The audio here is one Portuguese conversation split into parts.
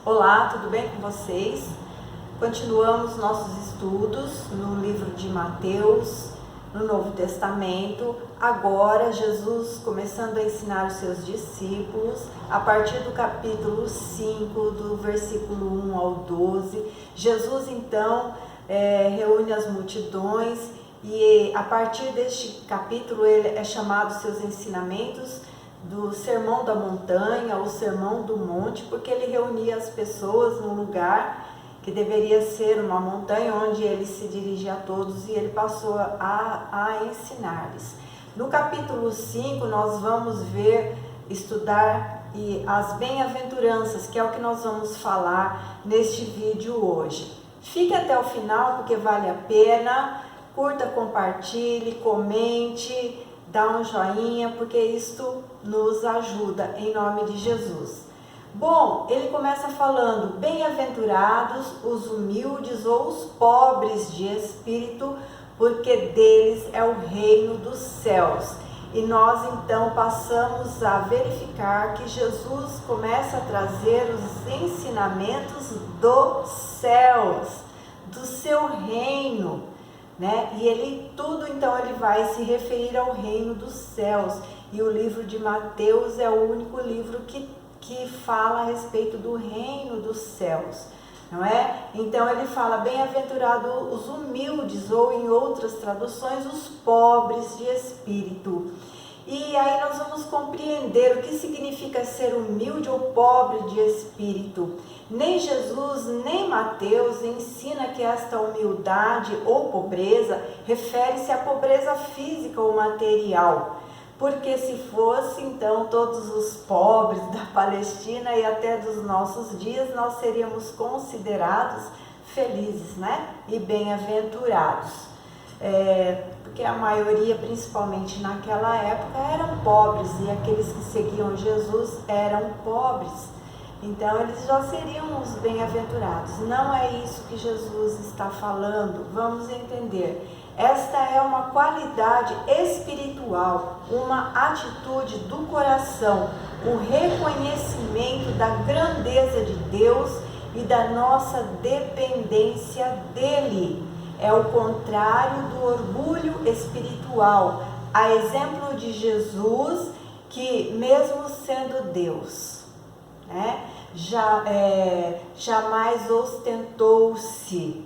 Olá, tudo bem com vocês? Continuamos nossos estudos no livro de Mateus, no Novo Testamento. Agora, Jesus começando a ensinar os seus discípulos, a partir do capítulo 5, do versículo 1 ao 12. Jesus, então, reúne as multidões e, a partir deste capítulo, ele é chamado seus ensinamentos do Sermão da Montanha, ou Sermão do Monte, porque ele reunia as pessoas num lugar que deveria ser uma montanha, onde ele se dirigia a todos e ele passou a ensinar-lhes. No capítulo 5, nós vamos estudar as bem-aventuranças, que é o que nós vamos falar neste vídeo hoje. Fique até o final, porque vale a pena. Curta, compartilhe, comente, dá um joinha, porque isto nos ajuda, em nome de Jesus. Bom, ele começa falando: bem-aventurados os humildes ou os pobres de espírito, porque deles é o reino dos céus. E nós então passamos a verificar que Jesus começa a trazer os ensinamentos dos céus, do seu reino, né? E ele vai se referir ao reino dos céus. E o livro de Mateus é o único livro que fala a respeito do reino dos céus, não é? Então ele fala: bem-aventurado os humildes, ou em outras traduções, os pobres de espírito. E aí nós vamos compreender o que significa ser humilde ou pobre de espírito. Nem Jesus, nem Mateus ensina que esta humildade ou pobreza refere-se à pobreza física ou material. Porque se fosse, então, todos os pobres da Palestina e até dos nossos dias, nós seríamos considerados felizes, né? E bem-aventurados. Porque a maioria, principalmente naquela época, eram pobres, e aqueles que seguiam Jesus eram pobres. Então, eles já seriam os bem-aventurados. Não é isso que Jesus está falando. Vamos entender. Esta é uma qualidade espiritual, uma atitude do coração, o reconhecimento da grandeza de Deus e da nossa dependência dele. É o contrário do orgulho espiritual, a exemplo de Jesus, que mesmo sendo Deus, né, jamais ostentou-se,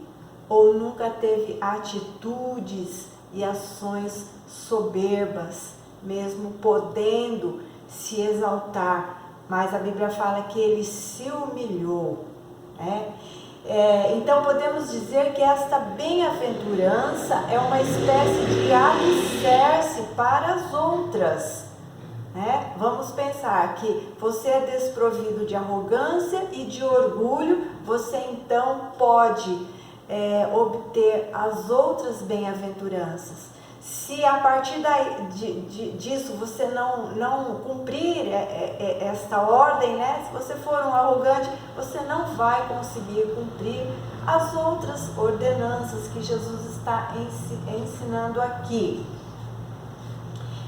ou nunca teve atitudes e ações soberbas, mesmo podendo se exaltar. Mas a Bíblia fala que ele se humilhou, né? Então podemos dizer que esta bem-aventurança é uma espécie de alicerce para as outras, né? Vamos pensar que você é desprovido de arrogância e de orgulho, você então pode obter as outras bem-aventuranças. Se a partir disso você não cumprir esta ordem, né? Se você for um arrogante, você não vai conseguir cumprir as outras ordenanças que Jesus está ensinando aqui.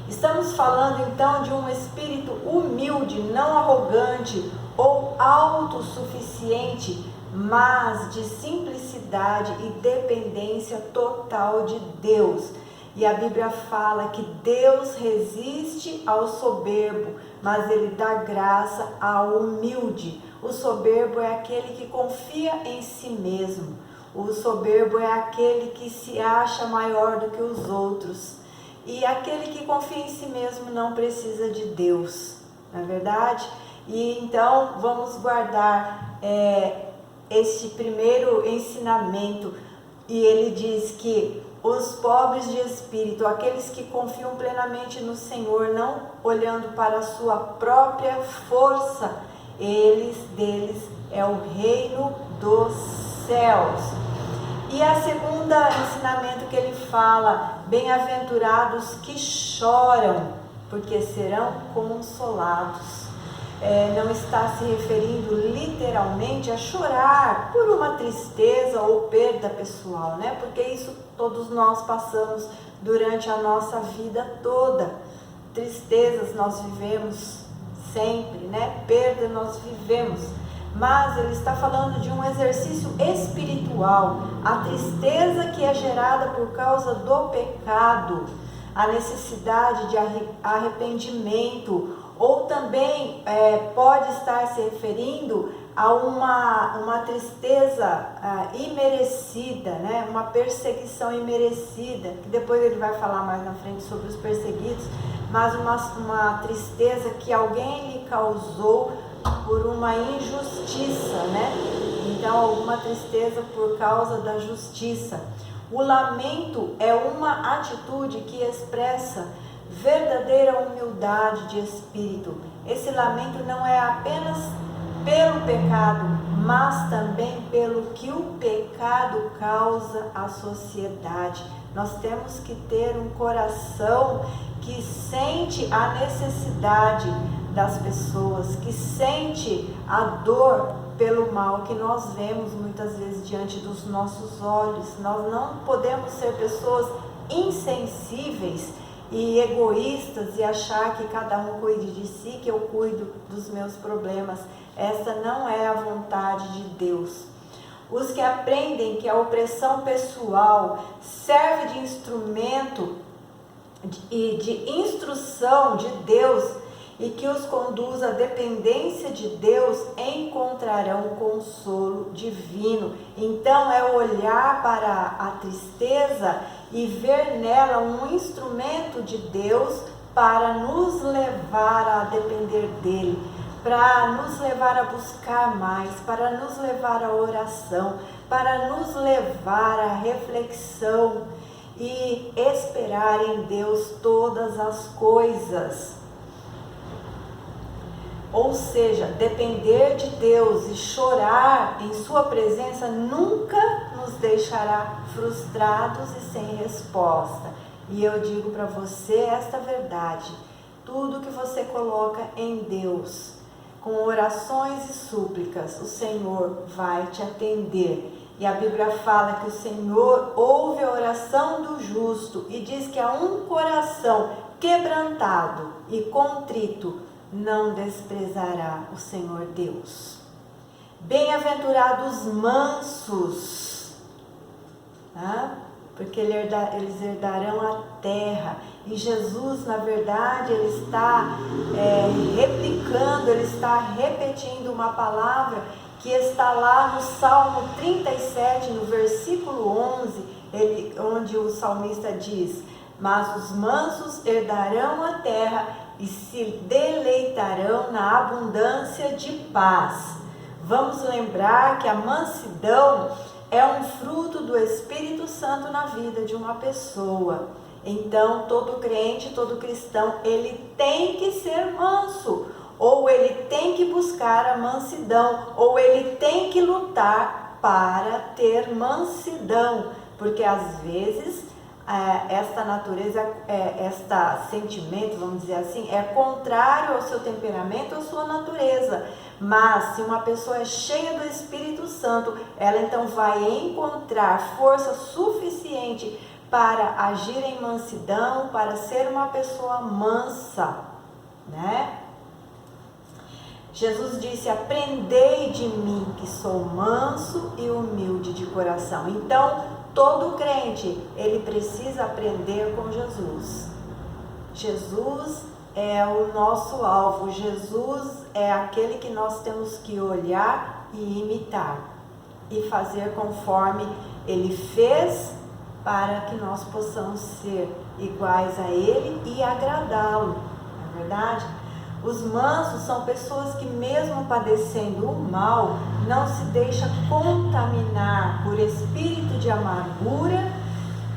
Estamos falando então de um espírito humilde, não arrogante ou autossuficiente, mas de simplicidade e dependência total de Deus. E a Bíblia fala que Deus resiste ao soberbo, mas ele dá graça ao humilde. O soberbo é aquele que confia em si mesmo. O soberbo é aquele que se acha maior do que os outros. E aquele que confia em si mesmo não precisa de Deus, não é verdade? E então vamos guardar este primeiro ensinamento, e ele diz que os pobres de espírito, aqueles que confiam plenamente no Senhor, não olhando para a sua própria força, deles é o reino dos céus. E a segunda ensinamento que ele fala: bem-aventurados que choram, porque serão consolados. Não está se referindo literalmente a chorar por uma tristeza ou perda pessoal, né? Porque isso todos nós passamos durante a nossa vida toda. Tristezas nós vivemos sempre, né? Perda nós vivemos. mas ele está falando de um exercício espiritual, a tristeza que é gerada por causa do pecado, a necessidade de arrependimento, ou também pode estar se referindo a uma tristeza imerecida, né? Uma perseguição imerecida, que depois ele vai falar mais na frente sobre os perseguidos, mas uma tristeza que alguém lhe causou por uma injustiça, né? Então, alguma tristeza por causa da justiça. O lamento é uma atitude que expressa verdadeira humildade de espírito. Esse lamento não é apenas pelo pecado, mas também pelo que o pecado causa à sociedade. Nós temos que ter um coração que sente a necessidade das pessoas, que sente a dor pelo mal que nós vemos muitas vezes diante dos nossos olhos. Nós não podemos ser pessoas insensíveis e egoístas e achar que cada um cuide de si, que eu cuido dos meus problemas. Essa não é a vontade de Deus. Os que aprendem que a opressão pessoal serve de instrumento e de instrução de Deus e que os conduz à dependência de Deus, encontrarão consolo divino. Então é olhar para a tristeza e ver nela um instrumento de Deus para nos levar a depender dele, para nos levar a buscar mais, para nos levar à oração, para nos levar à reflexão e esperar em Deus todas as coisas. Ou seja, depender de Deus e chorar em sua presença nunca nos deixará frustrados e sem resposta. E eu digo para você esta verdade: tudo que você coloca em Deus, com orações e súplicas, o Senhor vai te atender. E a Bíblia fala que o Senhor ouve a oração do justo e diz que a um coração quebrantado e contrito não desprezará o Senhor Deus. Bem-aventurados mansos, porque eles herdarão a terra. E Jesus, na verdade, ele está replicando, ele está repetindo uma palavra que está lá no Salmo 37, no versículo 11, onde o salmista diz: mas os mansos herdarão a terra e se deleitarão na abundância de paz. Vamos lembrar que a mansidão é um fruto do Espírito Santo na vida de uma pessoa. Então, todo crente, todo cristão, ele tem que ser manso, ou ele tem que buscar a mansidão, ou ele tem que lutar para ter mansidão, porque às vezes esta natureza, este sentimento, vamos dizer assim, é contrário ao seu temperamento, à sua natureza. Mas se uma pessoa é cheia do Espírito Santo, ela então vai encontrar força suficiente para agir em mansidão, para ser uma pessoa mansa, né? Jesus disse: aprendei de mim, que sou manso e humilde de coração. Então, todo crente, ele precisa aprender com Jesus. Jesus é o nosso alvo. Jesus é aquele que nós temos que olhar e imitar. E fazer conforme ele fez, para que nós possamos ser iguais a ele e agradá-lo. Não é verdade? Os mansos são pessoas que, mesmo padecendo o mal, não se deixam contaminar por espírito de amargura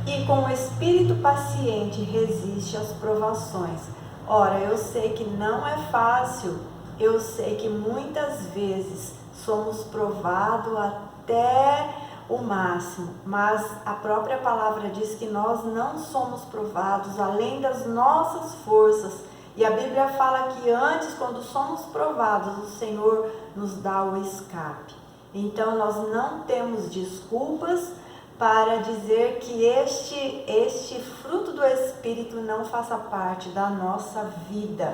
e com o espírito paciente resiste às provações. Ora, eu sei que não é fácil, eu sei que muitas vezes somos provados até o máximo, mas a própria palavra diz que nós não somos provados além das nossas forças. E a Bíblia fala que antes, quando somos provados, o Senhor nos dá o escape. Então, nós não temos desculpas para dizer que este fruto do Espírito não faça parte da nossa vida.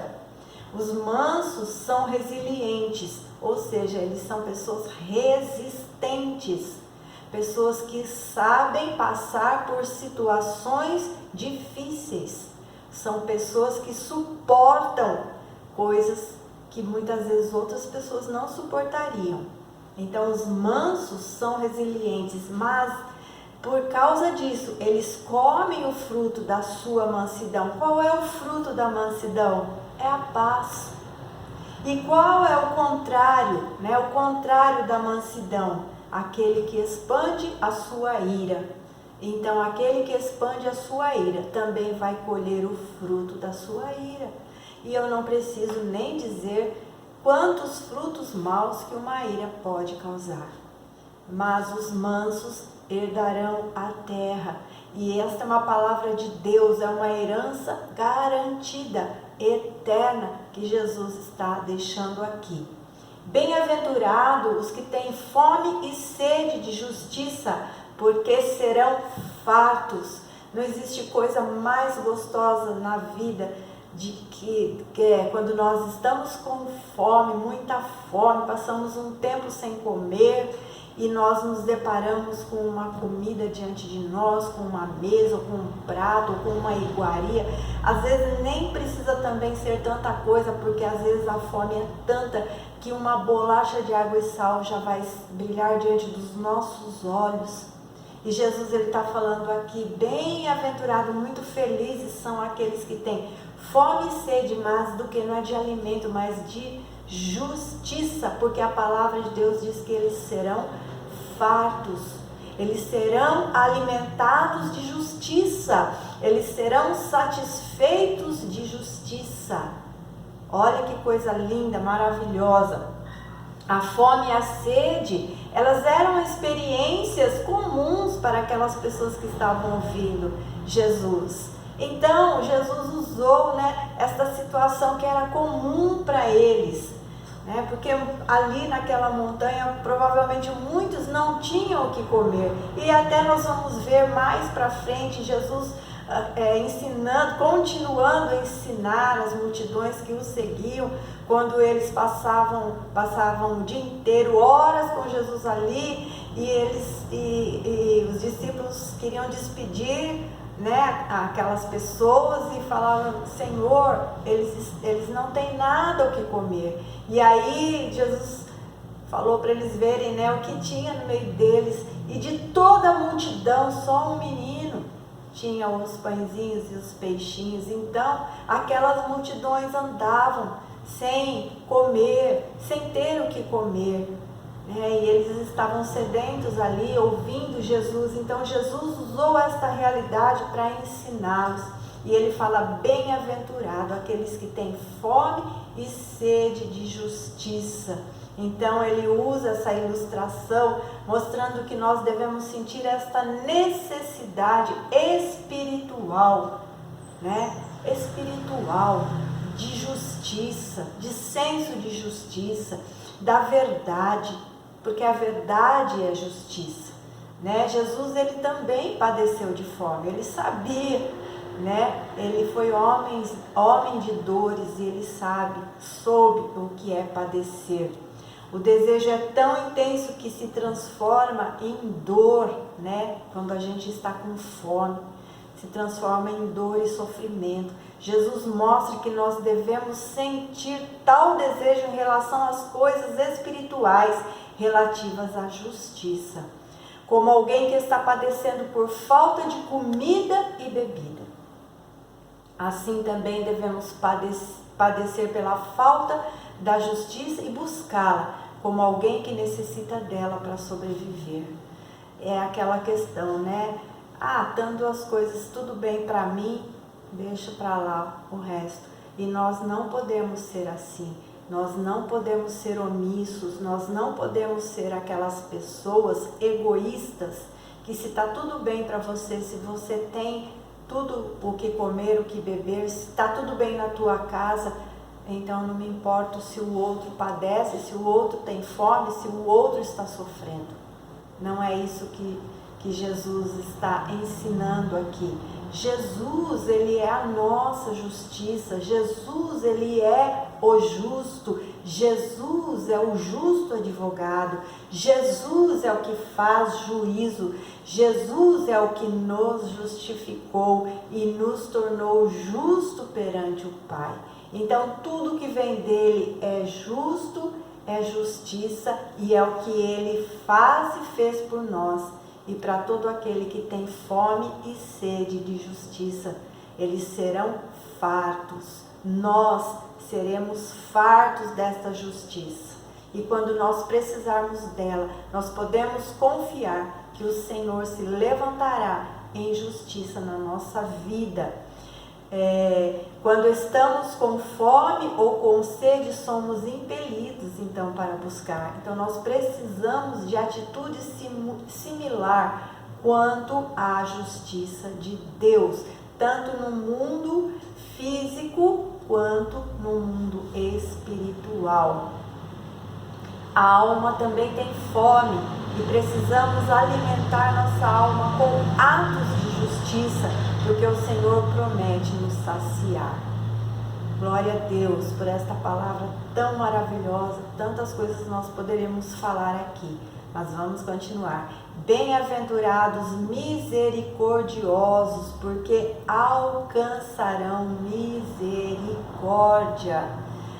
Os mansos são resilientes, ou seja, eles são pessoas resistentes, pessoas que sabem passar por situações difíceis, são pessoas que suportam coisas que muitas vezes outras pessoas não suportariam. Então os mansos são resilientes, mas por causa disso eles comem o fruto da sua mansidão. Qual é o fruto da mansidão? É a paz. E qual é o contrário, né? O contrário da mansidão? Aquele que expande a sua ira. Então aquele que expande a sua ira também vai colher o fruto da sua ira. E eu não preciso nem dizer quantos frutos maus que uma ira pode causar. Mas os mansos herdarão a terra. E esta é uma palavra de Deus, é uma herança garantida, eterna, que Jesus está deixando aqui. Bem-aventurados os que têm fome e sede de justiça, porque serão fartos. Não existe coisa mais gostosa na vida de que é quando nós estamos com fome, muita fome, passamos um tempo sem comer e nós nos deparamos com uma comida diante de nós, com uma mesa, com um prato, com uma iguaria. Às vezes nem precisa também ser tanta coisa, porque às vezes a fome é tanta que uma bolacha de água e sal já vai brilhar diante dos nossos olhos. E Jesus ele está falando aqui, bem-aventurado, muito felizes são aqueles que têm fome e sede, mas do que não é de alimento, mas de justiça, porque a palavra de Deus diz que eles serão fartos, eles serão alimentados de justiça, eles serão satisfeitos de justiça. Olha que coisa linda, maravilhosa. A fome e a sede, elas eram experiências comuns para aquelas pessoas que estavam ouvindo Jesus. Então, Jesus usou, esta situação que era comum para eles, porque ali naquela montanha, provavelmente muitos não tinham o que comer. E até nós vamos ver mais para frente, Jesus ensinando, continuando a ensinar as multidões que o seguiam, quando eles passavam o dia inteiro, horas com Jesus ali, e os discípulos queriam despedir aquelas pessoas e falavam, Senhor, eles não têm nada o que comer. E aí Jesus falou para eles verem o que tinha no meio deles, e de toda a multidão só um menino tinha os pãezinhos e os peixinhos. Então aquelas multidões andavam sem comer, sem ter o que comer, e eles estavam sedentos ali, ouvindo Jesus. Então Jesus usou esta realidade para ensiná-los, e ele fala, bem-aventurado aqueles que têm fome e sede de justiça. Então ele usa essa ilustração, mostrando que nós devemos sentir esta necessidade espiritual, espiritual, de justiça, de senso de justiça, da verdade, porque a verdade é justiça, Jesus ele também padeceu de fome, ele sabia, ele foi homem de dores, e ele soube o que é padecer. O desejo é tão intenso que se transforma em dor, quando a gente está com fome, se transforma em dor e sofrimento. Jesus mostra que nós devemos sentir tal desejo em relação às coisas espirituais relativas à justiça, como alguém que está padecendo por falta de comida e bebida. Assim também devemos padecer pela falta da justiça e buscá-la, como alguém que necessita dela para sobreviver. É aquela questão, estando as coisas tudo bem para mim, deixa para lá o resto. E nós não podemos ser assim, nós não podemos ser omissos, nós não podemos ser aquelas pessoas egoístas, que se está tudo bem para você, se você tem tudo o que comer, o que beber, se está tudo bem na tua casa, então não me importa se o outro padece, se o outro tem fome, se o outro está sofrendo. Não é isso que Jesus está ensinando aqui. Jesus, ele é a nossa justiça. Jesus, ele é o justo. Jesus é o justo advogado. Jesus é o que faz juízo. Jesus é o que nos justificou e nos tornou justo perante o Pai. Então tudo que vem dele é justo, é justiça e é o que ele faz e fez por nós. E para todo aquele que tem fome e sede de justiça, eles serão fartos. Nós seremos fartos desta justiça. E quando nós precisarmos dela, nós podemos confiar que o Senhor se levantará em justiça na nossa vida. Quando estamos com fome ou com sede, somos impelidos então para buscar. Então nós precisamos de atitude similar quanto à justiça de Deus, tanto no mundo físico quanto no mundo espiritual. A alma também tem fome e precisamos alimentar nossa alma com atos de justiça, porque o Senhor promete nos saciar. Glória a Deus por esta palavra tão maravilhosa. Tantas coisas nós poderíamos falar aqui, mas vamos continuar. Bem-aventurados misericordiosos, porque alcançarão misericórdia.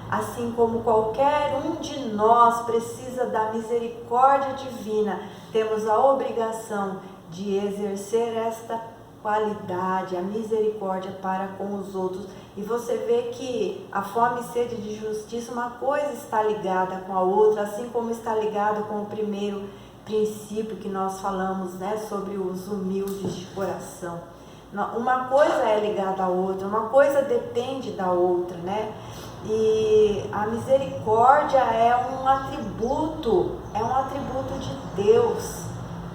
Assim como qualquer um de nós precisa da misericórdia divina, temos a obrigação de exercer esta qualidade, a misericórdia para com os outros. E você vê que a fome e sede de justiça, uma coisa está ligada com a outra, assim como está ligada com o primeiro princípio que nós falamos, né, sobre os humildes de coração. Uma coisa é ligada à outra, uma coisa depende da outra, né? E a misericórdia é um atributo de Deus.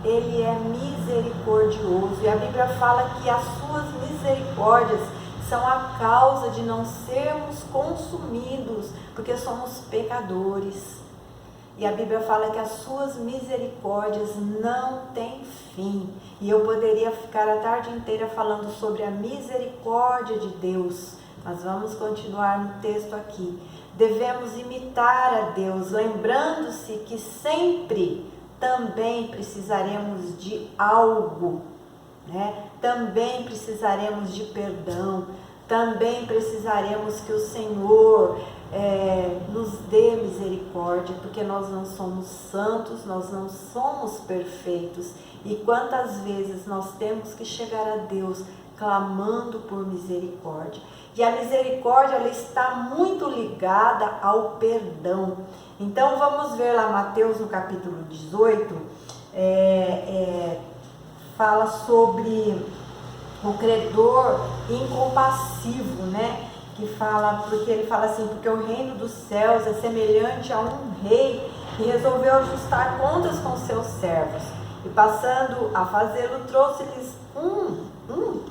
Ele é misericordioso e a Bíblia fala que as suas misericórdias são a causa de não sermos consumidos, porque somos pecadores. E a Bíblia fala que as suas misericórdias não têm fim. E eu poderia ficar a tarde inteira falando sobre a misericórdia de Deus, mas vamos continuar no texto aqui. Devemos imitar a Deus, lembrando-se que sempre também precisaremos de algo, né? Também precisaremos de perdão, também precisaremos que o Senhor nos dê misericórdia, porque nós não somos santos, nós não somos perfeitos. E quantas vezes nós temos que chegar a Deus clamando por misericórdia. E a misericórdia, ela está muito ligada ao perdão. Então vamos ver lá Mateus no capítulo 18, fala sobre o credor incompassivo, né? Porque ele fala assim, porque o reino dos céus é semelhante a um rei que resolveu ajustar contas com seus servos. E passando a fazê-lo, trouxe-lhes um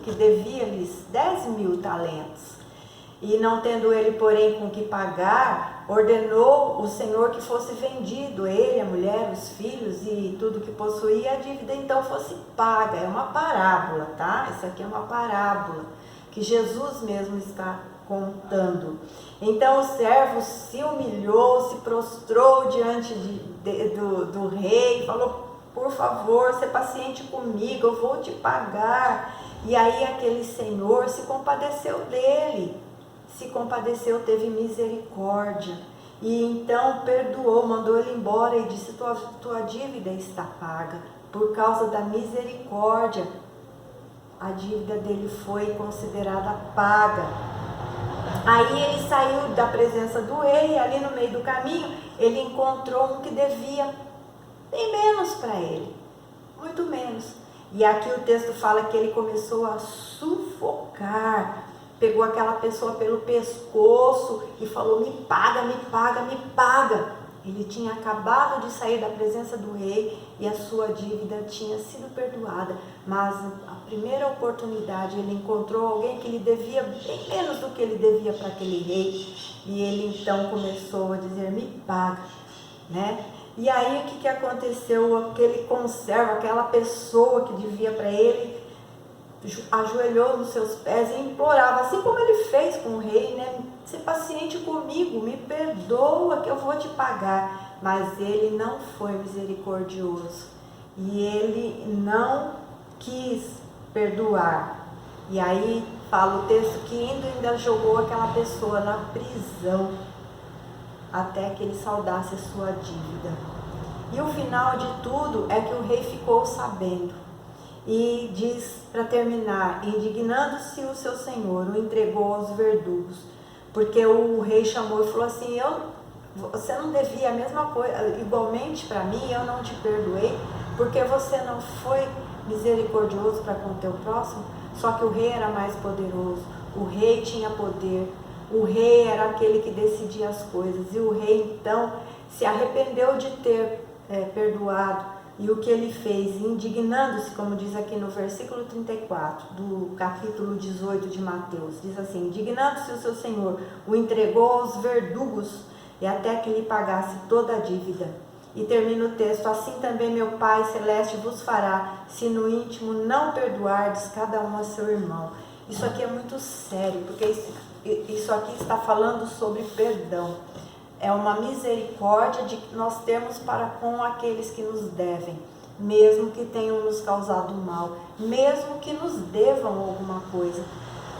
que devia-lhes 10.000 talentos. E não tendo ele, porém, com que pagar, ordenou o Senhor que fosse vendido, ele, a mulher, os filhos e tudo que possuía, a dívida então fosse paga. É uma parábola, tá? Isso aqui é uma parábola que Jesus mesmo está contando. Então o servo se humilhou, se prostrou diante do rei, falou: por favor, seja paciente comigo, eu vou te pagar. E aí aquele senhor se compadeceu dele, teve misericórdia, e então perdoou, mandou ele embora e disse: tua dívida está paga. Por causa da misericórdia, a dívida dele foi considerada paga. Aí ele saiu da presença do rei, e ali no meio do caminho ele encontrou um que devia bem menos para ele, muito menos. E aqui o texto fala que ele começou a sufocar, pegou aquela pessoa pelo pescoço e falou: me paga, me paga, me paga. Ele tinha acabado de sair da presença do rei e a sua dívida tinha sido perdoada, mas a primeira oportunidade ele encontrou alguém que lhe devia bem menos do que ele devia para aquele rei, e ele então começou a dizer: me paga, né? E aí o que aconteceu? Aquele conservo, aquela pessoa que devia para ele, ajoelhou nos seus pés e implorava, assim como ele fez com o rei, né? "Se paciente comigo, me perdoa que eu vou te pagar." Mas ele não foi misericordioso e ele não quis perdoar. E aí fala o texto que ainda jogou aquela pessoa na prisão até que ele saldasse a sua dívida. E o final de tudo é que o rei ficou sabendo. E diz, para terminar, indignando-se o seu senhor, o entregou aos verdugos. Porque o rei chamou e falou assim, você não devia a mesma coisa, igualmente para mim, eu não te perdoei, porque você não foi misericordioso para com o teu próximo. Só que o rei era mais poderoso, o rei tinha poder, o rei era aquele que decidia as coisas. E o rei então se arrependeu de ter perdoado. E o que ele fez, indignando-se, como diz aqui no versículo 34 do capítulo 18 de Mateus, diz assim, indignando-se o seu senhor, o entregou aos verdugos e até que lhe pagasse toda a dívida. E termina o texto, assim também meu Pai Celeste vos fará, se no íntimo não perdoardes cada um a seu irmão. Isso aqui é muito sério, porque isso aqui está falando sobre perdão. É uma misericórdia de que nós temos para com aqueles que nos devem, mesmo que tenham nos causado mal, mesmo que nos devam alguma coisa.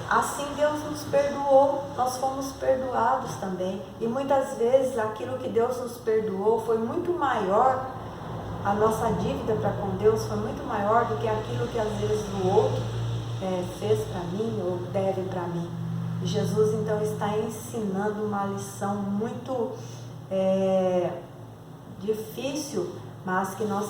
Assim Deus nos perdoou, nós fomos perdoados também. E muitas vezes aquilo que Deus nos perdoou foi muito maior, a nossa dívida para com Deus foi muito maior do que aquilo que às vezes o outro fez para mim ou deve para mim. Jesus então está ensinando uma lição muito difícil, mas que nós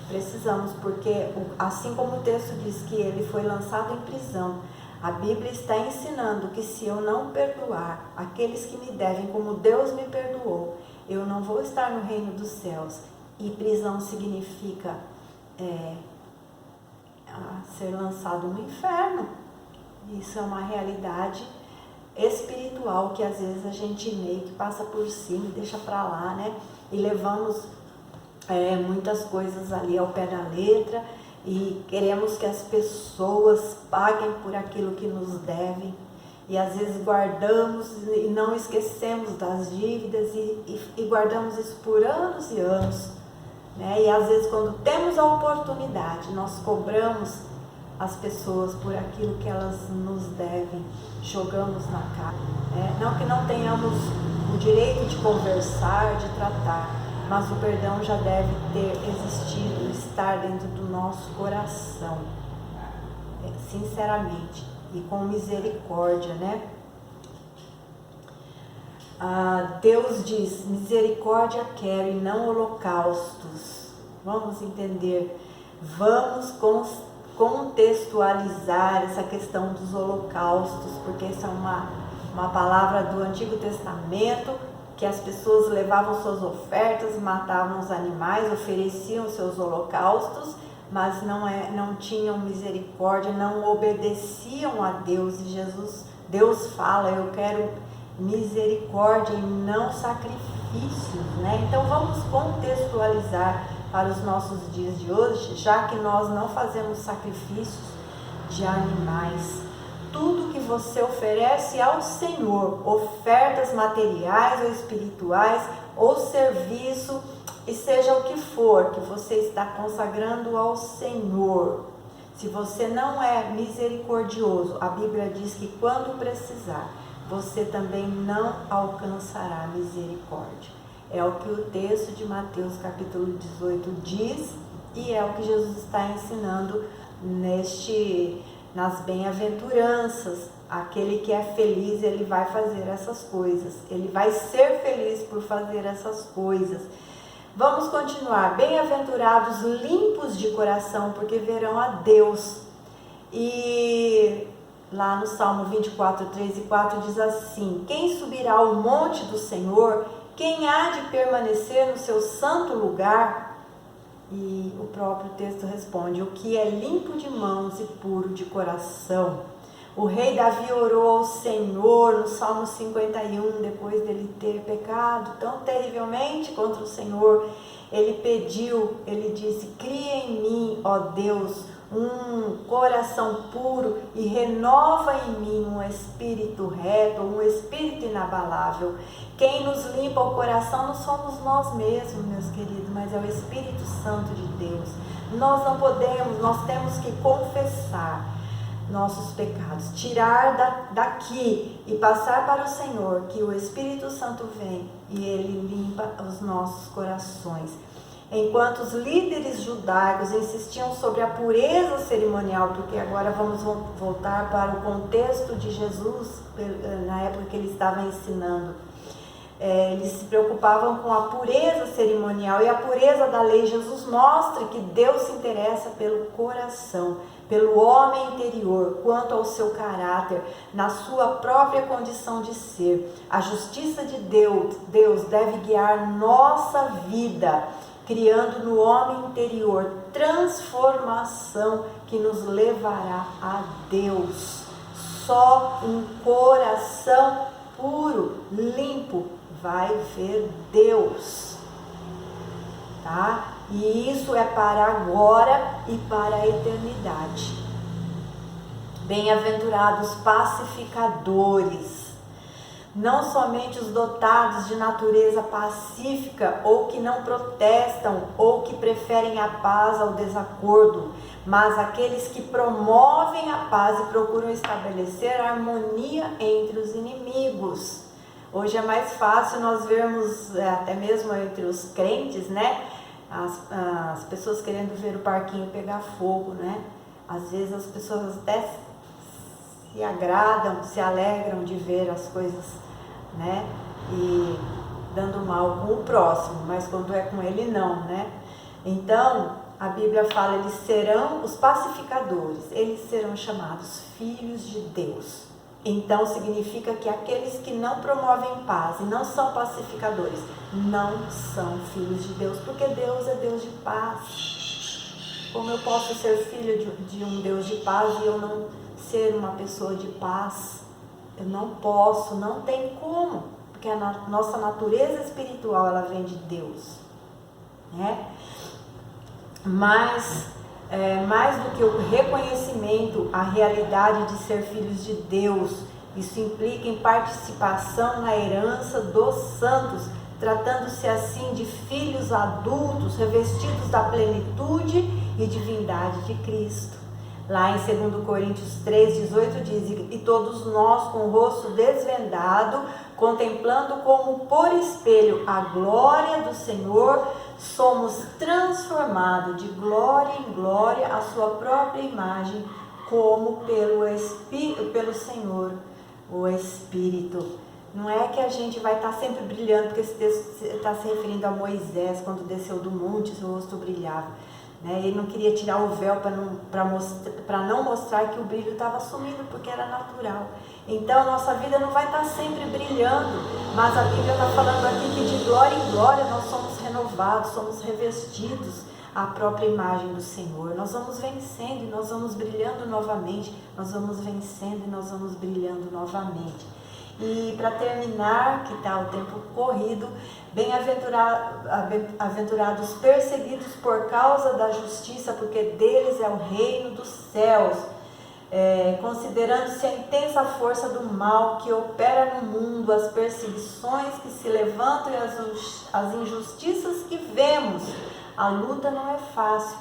precisamos, porque assim como o texto diz que ele foi lançado em prisão, a Bíblia está ensinando que se eu não perdoar aqueles que me devem como Deus me perdoou, eu não vou estar no reino dos céus. E prisão significa ser lançado no inferno. Isso é uma realidade espiritual que às vezes a gente meio que passa por cima e deixa para lá, né? E levamos muitas coisas ali ao pé da letra e queremos que as pessoas paguem por aquilo que nos devem. E às vezes guardamos e não esquecemos das dívidas e guardamos isso por anos e anos, né? E às vezes quando temos a oportunidade, nós cobramos as pessoas por aquilo que elas nos devem, jogamos na cara. Não que não tenhamos o direito de conversar, de tratar, mas o perdão já deve ter existido, estar dentro do nosso coração, sinceramente e com misericórdia, né? Deus diz, misericórdia quero e não holocaustos. Vamos entender, vamos contextualizar essa questão dos holocaustos, porque essa é uma palavra do Antigo Testamento, que as pessoas levavam suas ofertas, matavam os animais, ofereciam seus holocaustos, mas não tinham misericórdia, não obedeciam a Deus. E Deus fala, eu quero misericórdia e não sacrifícios, né? Então vamos contextualizar para os nossos dias de hoje, já que nós não fazemos sacrifícios de animais. Tudo que você oferece ao Senhor, ofertas materiais ou espirituais, ou serviço, e seja o que for que você está consagrando ao Senhor, se você não é misericordioso, a Bíblia diz que quando precisar, você também não alcançará misericórdia. É o que o texto de Mateus capítulo 18 diz e é o que Jesus está ensinando nas bem-aventuranças. Aquele que é feliz, ele vai fazer essas coisas. Ele vai ser feliz por fazer essas coisas. Vamos continuar. Bem-aventurados limpos de coração, porque verão a Deus. E lá no Salmo 24, 3 e 4 diz assim, quem subirá ao monte do Senhor? Quem há de permanecer no seu santo lugar? E o próprio texto responde, o que é limpo de mãos e puro de coração. O rei Davi orou ao Senhor no Salmo 51, depois dele ter pecado tão terrivelmente contra o Senhor. Ele pediu, ele disse, cria em mim, ó Deus, um coração puro e renova em mim um espírito reto, um espírito inabalável. Quem nos limpa o coração não somos nós mesmos, meus queridos, mas é o Espírito Santo de Deus. Nós não podemos, nós temos que confessar nossos pecados, tirar daqui e passar para o Senhor, que o Espírito Santo vem e Ele limpa os nossos corações. Enquanto os líderes judaicos insistiam sobre a pureza cerimonial, porque agora vamos voltar para o contexto de Jesus, na época que ele estava ensinando, eles se preocupavam com a pureza cerimonial e a pureza da lei. Jesus mostra que Deus se interessa pelo coração, pelo homem interior, quanto ao seu caráter, na sua própria condição de ser. A justiça de Deus deve guiar nossa vida, criando no homem interior transformação que nos levará a Deus. Só um coração puro, limpo, vai ver Deus, tá? E isso é para agora e para a eternidade. Bem-aventurados pacificadores, não somente os dotados de natureza pacífica, ou que não protestam, ou que preferem a paz ao desacordo, mas aqueles que promovem a paz e procuram estabelecer a harmonia entre os inimigos. Hoje é mais fácil nós vermos, até mesmo entre os crentes, né? As pessoas querendo ver o parquinho pegar fogo, né? Às vezes as pessoas até se agradam, se alegram de ver as coisas, né? E dando mal com o próximo, mas quando é com ele não, né? Então, a Bíblia fala, eles serão os pacificadores, eles serão chamados filhos de Deus. Então significa que aqueles que não promovem paz e não são pacificadores, não são filhos de Deus, porque Deus é Deus de paz. Como eu posso ser filho de um Deus de paz e eu não ser uma pessoa de paz? Eu não posso, não tem como, porque a nossa natureza espiritual, ela vem de Deus, né? Mas mais do que o reconhecimento, a realidade de ser filhos de Deus, isso implica em participação na herança dos santos, tratando-se assim de filhos adultos, revestidos da plenitude e divindade de Cristo. Lá em 2 Coríntios 3,18 diz: e todos nós, com o rosto desvendado, contemplando como por espelho a glória do Senhor, somos transformados de glória em glória à sua própria imagem, como pelo Senhor, o Espírito. Não é que a gente vai estar sempre brilhando, porque esse texto está se referindo a Moisés, quando desceu do monte, seu rosto brilhava. Ele não queria tirar o véu para não mostrar que o brilho estava sumindo, porque era natural. Então nossa vida não vai estar sempre brilhando, mas a Bíblia está falando aqui que de glória em glória nós somos renovados, somos revestidos à própria imagem do Senhor. Nós vamos vencendo e nós vamos brilhando novamente, nós vamos vencendo e nós vamos brilhando novamente. E para terminar, que está o tempo corrido, bem-aventurados perseguidos por causa da justiça, porque deles é o reino dos céus. Considerando-se a intensa força do mal que opera no mundo, as perseguições que se levantam e as injustiças que vemos. A luta não é fácil,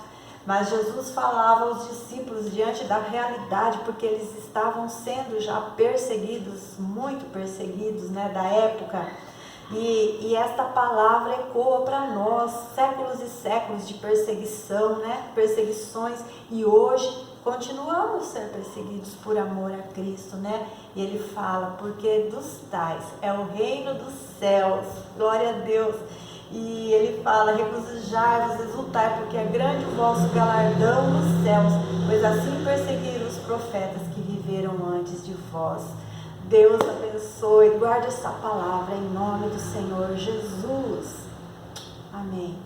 mas Jesus falava aos discípulos diante da realidade, porque eles estavam sendo já perseguidos, muito perseguidos, né, da época. E esta palavra ecoa para nós, séculos e séculos de perseguição, né, perseguições, e hoje continuamos a ser perseguidos por amor a Cristo, né? E ele fala, porque dos tais é o reino dos céus, glória a Deus. E ele fala, regozijai-vos, exultai, porque é grande o vosso galardão nos céus, pois assim perseguiram os profetas que viveram antes de vós. Deus abençoe, guarde essa palavra em nome do Senhor Jesus. Amém.